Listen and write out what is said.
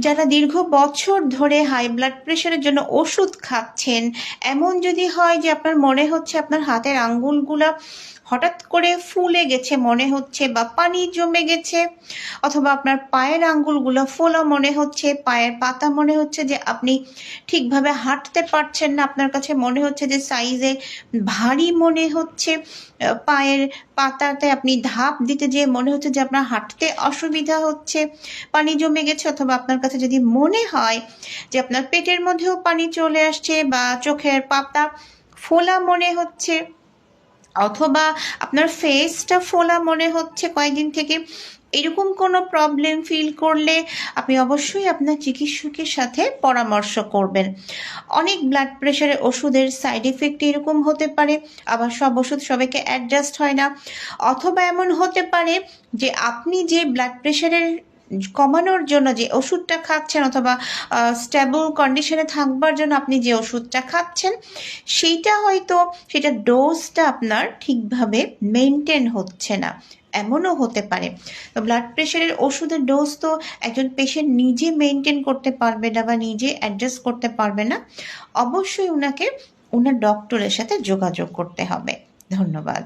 যারা দীর্ঘ বছর ধরে হাই ব্লাড প্রেশারের জন্য ওষুধ খাচ্ছেন, এমন যদি হয় যে আপনার মনে হচ্ছে আপনার হাতের আঙ্গুলগুলা হঠাৎ করে ফুলে গেছে মনে হচ্ছে, বা পানি জমে গেছে, অথবা আপনার পায়ের আঙ্গুলগুলো ফোলা মনে হচ্ছে, পায়ের পাতা মনে হচ্ছে যে আপনি ঠিকভাবে হাঁটতে পারছেন না, আপনার কাছে মনে হচ্ছে যে সাইজে ভারী মনে হচ্ছে, পায়ের পাতাতে আপনি ধাপ দিতে যেয়ে মনে হচ্ছে যে আপনার হাঁটতে অসুবিধা হচ্ছে, পানি জমে গেছে, অথবা আপনার কাছে যদি মনে হয় যে আপনার পেটের মধ্যেও পানি চলে আসছে, বা চোখের পাতা ফোলা মনে হচ্ছে, অথবা আপনার ফেসটা ফোলা মনে হচ্ছে কয়েকদিন থেকে, এরকম কোনো প্রবলেম ফিল করলে আপনি অবশ্যই আপনার চিকিৎসকের সাথে পরামর্শ করবেন। অনেক ব্লাড প্রেশারের ওষুধের সাইড এফেক্ট এরকম হতে পারে, আবার সব ওষুধ সবাইকে অ্যাডজাস্ট হয় না, অথবা এমন হতে পারে যে আপনি যে ব্লাড প্রেশারের কমানোর জন্য যে ওষুধটা খাচ্ছেন, অথবা স্টেবল কন্ডিশনে থাকবার জন্য আপনি যে ওষুধটা খাচ্ছেন, সেটা ডোজটা আপনার ঠিকভাবে মেনটেন হচ্ছে না, এমনও হতে পারে। তো ব্লাড প্রেশারের ওষুধের ডোজ তো একজন পেশেন্ট নিজে মেনটেন করতে পারবে না বা নিজে অ্যাডজাস্ট করতে পারবে না, অবশ্যই ওনার ডক্টরের সাথে যোগাযোগ করতে হবে। ধন্যবাদ।